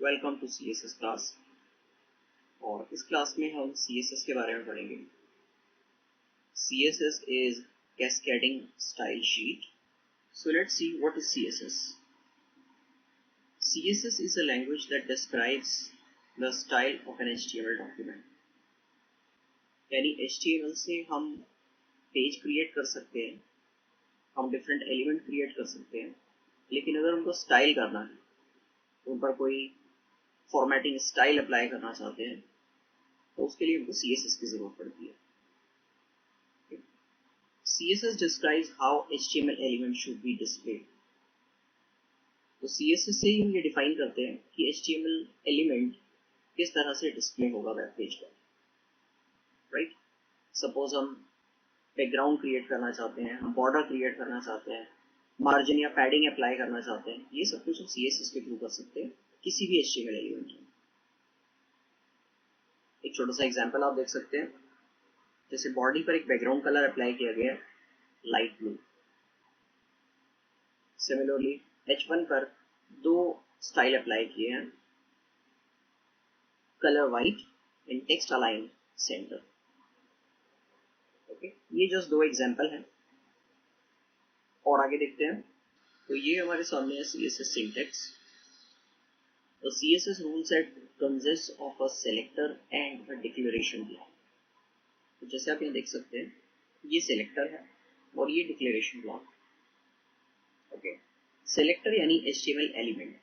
Welcome to CSS class. और इस class में हम CSS के बारे में पढ़ेंगे। CSS is cascading style sheet. So let's see what is CSS. CSS is a language that describes the style of an HTML document. यानी HTML से हम पेज क्रिएट कर सकते हैं, हम डिफरेंट एलिमेंट क्रिएट कर सकते हैं, लेकिन अगर उनको स्टाइल करना है, उन पर कोई फॉर्मेटिंग स्टाइल अप्लाई करना चाहते हैं, तो उसके लिए हमको CSS की जरूरत पड़ती है। CSS describes how HTML element should be displayed. तो CSS से ही हम ये डिफाइन करते हैं कि HTML एलिमेंट किस तरह से डिस्प्ले होगा वेब पेज पर, राइट। सपोज हम बैकग्राउंड क्रिएट करना चाहते हैं, हम बॉर्डर क्रिएट करना चाहते हैं, मार्जिन या पैडिंग अप्लाई करना चाहते हैं, ये सब कुछ हम CSS के थ्रू कर सकते हैं किसी भी HTML एलिमेंट में। एक छोटा सा एग्जांपल आप देख सकते हैं। जैसे बॉडी पर एक बैकग्राउंड कलर अप्लाई किया गया है, लाइट ब्लू। सिमिलरली H1 पर दो स्टाइल अप्लाई किए हैं, colour white and text align centre. Okay, ये जस्ट दो एग्जांपल हैं और आगे देखते हैं। तो ये हमारे सामने है CSS syntax. The CSS rule set consists of a selector and a declaration block. तो जैसे आप यहाँ देख सकते हैं, ये सेलेक्टर है और ये डिक्लेरेशन ब्लॉक। ओके, सेलेक्टर यानी HTML एलिमेंट।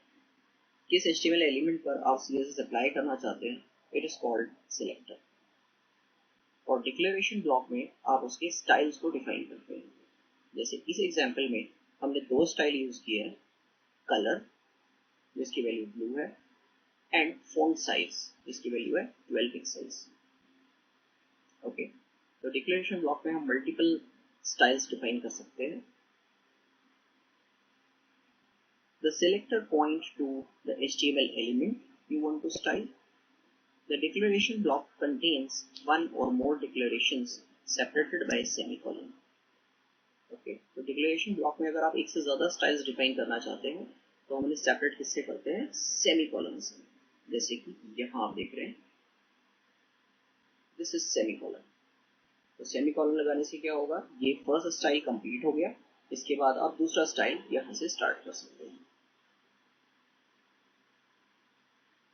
किस HTML एलिमेंट पर आप CSS अप्लाई करना चाहते हैं, इट इज कॉल्ड सेलेक्टर। और डिक्लेरेशन ब्लॉक में आप उसके स्टाइल्स को डिफाइन करते हैं। जैसे इस एग्जांपल में हमने दो स्टाइल यूज किए हैं, कलर जिसकी वैल्यू ब्लू है एंड फॉन्ट साइज जिसकी वैल्यू है 12 पिक्सेल्स। ओके, तो डिक्लेरेशन ब्लॉक में हम मल्टीपल स्टाइल्स डिफाइन कर सकते हैं। The selector points to the HTML element you want to style. The declaration block contains one or more declarations separated by a semicolon. Okay, तो declaration block में अगर आप एक से ज्यादा स्टाइल्स डिफाइन करना चाहते हैं तो हम उन्हें सेपरेट किससे करते हैं, सेमीकोलन से। जैसे कि यहाँ आप देख रहे हैं, दिस इज सेमीकोलन। तो सेमीकोलन लगाने से क्या होगा, ये फर्स्ट स्टाइल कंप्लीट हो गया, इसके बाद आप दूसरा स्टाइल यहाँ से स्टार्ट कर सकते हैं।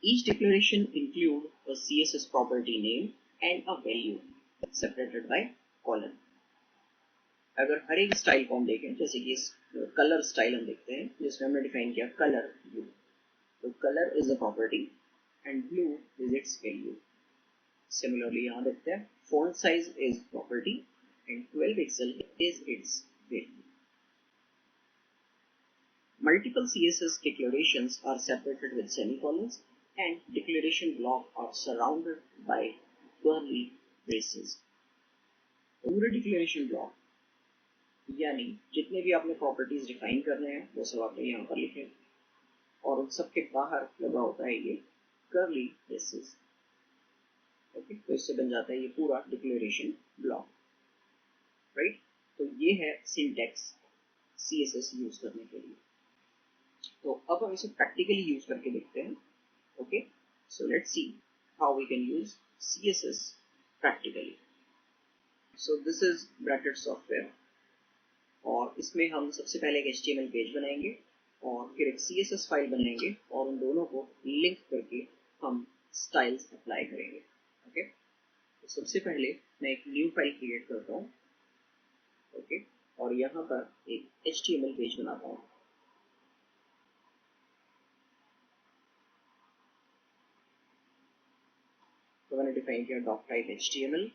Each declaration include a CSS property name and a value separated by colon. अगर हर एक स्टाइल को हम देखें, जैसे कि इस कलर स्टाइल हम देखते हैं जिसमें हमने डिफाइन किया कलर ब्लू। तो colour is the property and blue is it's value. Similarly यहाँ देखते हैं font size is property and 12 pixel is it's value. Multiple CSS declarations are separated with semicolons and declaration block are surrounded by curly braces. पूरे declaration block यानी जितने भी आपने properties define करने हैं वो सब आपने यहाँ पर लिखे और उन सब के बाहर लगा होता है ये कर्ली ब्रेसेस। ओके, तो इससे बन जाता है ये पूरा डिक्लेरेशन ब्लॉक, राइट। तो ये है सिंटैक्स CSS यूज करने के लिए। तो अब हम इसे प्रैक्टिकली यूज करके देखते हैं। Okay, so let's see how we can use CSS practically. So this is bracket software और इसमें हम सबसे पहले एक HTML पेज बनाएंगे और फिर एक CSS फाइल बनाएंगे और उन दोनों को लिंक करके हम स्टाइल्स अप्लाई करेंगे। ओके, तो सबसे पहले मैं एक न्यू फाइल क्रिएट करता हूँ। ओके, और यहाँ पर एक HTML पेज बनाता हूँ। तो मैंने डिफाइन किया doc type HTML,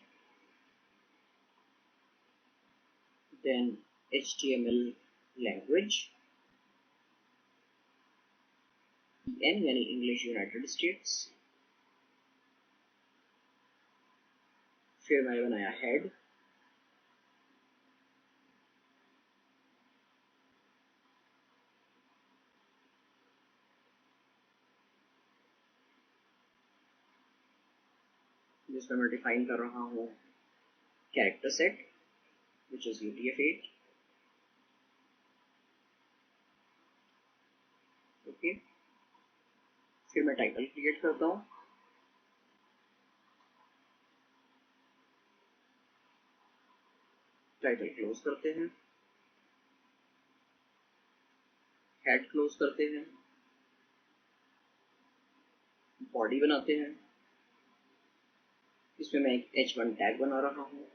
then HTML language EN यानी इंग्लिश यूनाइटेड स्टेट्स। फिर मैंने बनाया हेड, जिसमें मैं डिफाइन कर रहा हूँ character set which is UTF-8. Okay, फिर मैं टाइटल क्रिएट करता हूँ। टाइटल क्लोज करते हैं, हेड क्लोज करते हैं, बॉडी बनाते हैं। इसमें मैं एक h1 टैग बना रहा हूँ।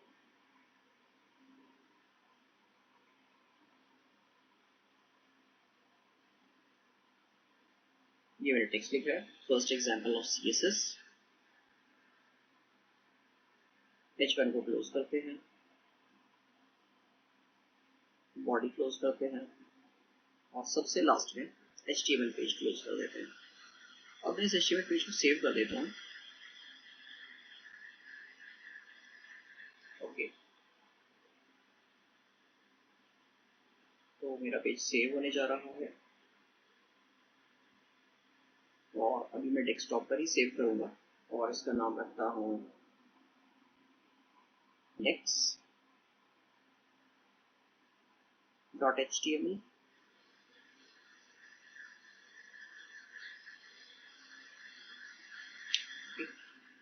ये मेरा टेक्स्ट लिख रहा है, first example of CSS। h1 को क्लोज करते हैं, बॉडी क्लोज करते हैं और सबसे लास्ट में HTML पेज क्लोज कर देते हैं। अब मैं इस HTML पेज को सेव कर देता हूँ। ओके, तो मेरा पेज सेव होने जा रहा है और अभी मैं डेस्कटॉप पर ही सेव करूंगा और इसका नाम रखता हूँ next.html।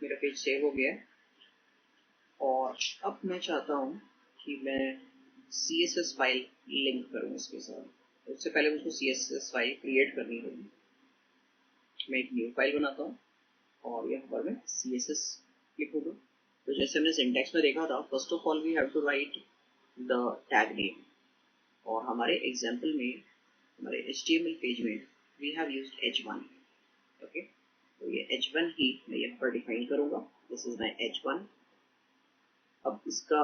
मेरा पेज सेव हो गया है और अब मैं चाहता हूँ कि मैं CSS फाइल लिंक करूँ इसके साथ। उससे पहले मुझको CSS फाइल क्रिएट करनी होगी। मैं एक न्यू फाइल बनाता हूँ और यहाँ पर मैं CSS लिखूंगा। तो जैसे हमने सिंटैक्स में देखा था, first of all we have to write the tag name, और हमारे एग्जाम्पल में हमारे HTML पेज में we have used h1। Okay, तो ये h1 ही मैं यहाँ पर डिफाइन करूंगा। This is my h1। अब इसका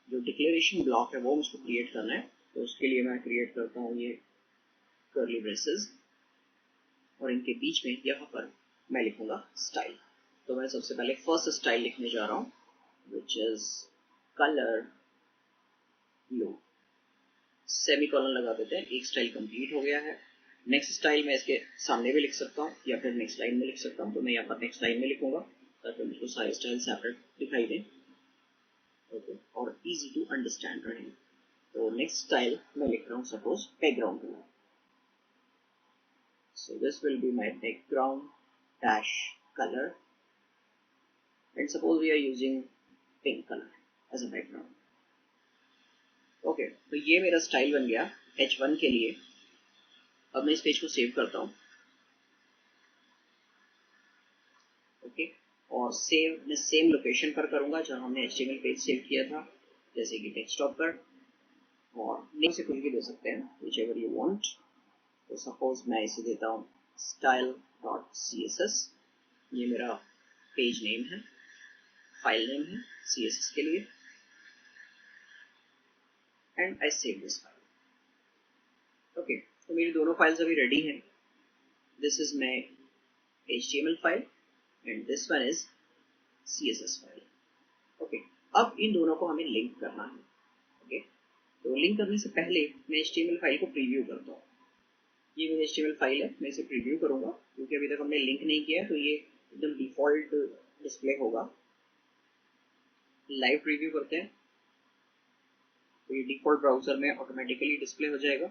जो डिक्लेरेशन ब्लॉक है वो मुझको क्रिएट करना है, तो उसके लिए मैं क्रिएट करता हूँ ये कर्ली ब्रेसेस और इनके बीच में यहाँ पर मैं लिखूंगा स्टाइल। तो मैं सबसे पहले फर्स्ट स्टाइल लिखने जा रहा हूँ, which is colour blue. Semicolon लगा देते हैं, एक स्टाइल कंप्लीट हो गया है। नेक्स्ट स्टाइल मैं इसके सामने भी लिख सकता हूँ या फिर नेक्स्ट लाइन में लिख सकता हूँ। तो मैं यहाँ पर नेक्स्ट लाइन में लिखूंगा ताकि मुझको सारे स्टाइल सेपरेट दिखाई दें, ओके, और इजी टू अंडरस्टैंड रहे। तो नेक्स्ट स्टाइल मैं लिख रहा हूँ suppose background colour. So this will be my background dash colour and suppose we are using pink colour as a background. Okay, तो ये मेरा स्टाइल बन गया h1 के लिए। अब मैं इस पेज को सेव करता हूँ। ओके, और सेव मैं सेम लोकेशन पर करूंगा जहां हमने HTML पेज सेव किया था, जैसे कि डेस्कटॉप पर, और नेम से कुछ भी दे सकते हैं whichever you want। तो सपोज मैं इसे देता हूँ style.css। ये मेरा पेज नेम है, फाइल नेम है CSS के लिए, and I save this file. Okay, तो मेरी दोनों फाइल्स अभी रेडी हैं। This is my HTML file and this one is CSS file. Okay, अब इन दोनों को हमें लिंक करना है। ओके, तो लिंक करने से पहले मैं HTML फाइल को प्रीव्यू करता हूँ। ये मेरी HTML फाइल है, मैं इसे प्रीव्यू करूंगा क्योंकि अभी तक हमने लिंक नहीं किया है, तो ये एकदम डिफॉल्ट डिस्प्ले होगा। लाइव प्रीव्यू करते हैं तो ये डिफॉल्ट ब्राउजर में ऑटोमेटिकली डिस्प्ले हो जाएगा।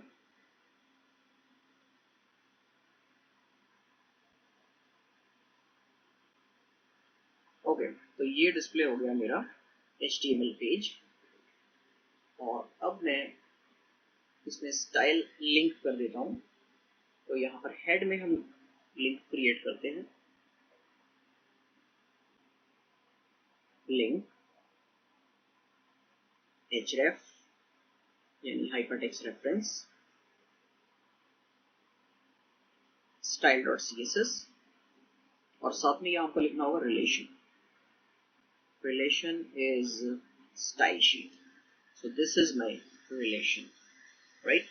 ओके, तो ये डिस्प्ले हो गया मेरा HTML पेज, और अब मैं इसमें स्टाइल लिंक कर देता हूँ। तो यहाँ पर हेड में हम लिंक क्रिएट करते हैं, लिंक href यानी हाइपरटेक्स्ट रेफरेंस style.css, और साथ में यहाँ आपको लिखना होगा relation. Relation is style sheet, so this is my relation, right.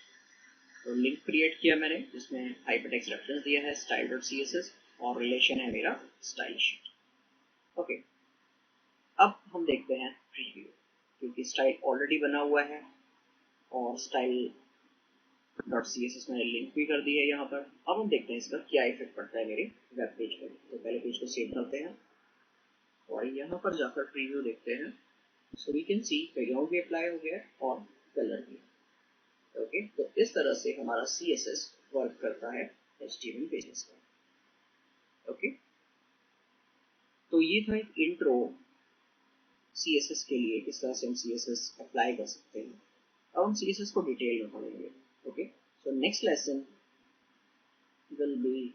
तो लिंक क्रिएट किया मैंने जिसमें हाइपरटेक्स्ट रेफरेंस दिया है style.css और रिलेशन है मेरा स्टाइल शीट। ओके, अब हम देखते हैं प्रीव्यू, क्योंकि स्टाइल ऑलरेडी बना हुआ है और style.css मैंने लिंक भी कर दी है यहाँ पर। अब हम देखते हैं इसका क्या इफेक्ट पड़ता है मेरे वेब पेज पर। तो पहले पेज को सेव करते हैं और यहाँ पर जाकर प्रीव्यू देखते हैं। So we can see background भी अप्लाई हो गया और कलर भी। ओके, तो इस तरह से हमारा CSS वर्क करता है HTML पेजेस का। तो ये था एक इंट्रो CSS के लिए, किस तरह से हम CSS अप्लाई कर सकते हैं। अब हम CSS को डिटेल में पढ़ेंगे। Okay, so next lesson will be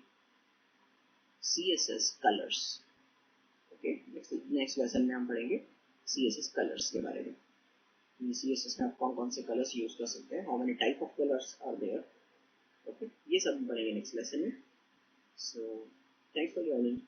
CSS colours. Okay, next lesson में हम पढ़ेंगे CSS कलर्स के बारे में। CSS में आप कौन कौन से कलर्स यूज कर सकते हैं, how many type of colours are there. Okay, ये सब हम पढ़ेंगे नेक्स्ट लेसन में। So thanks for learning.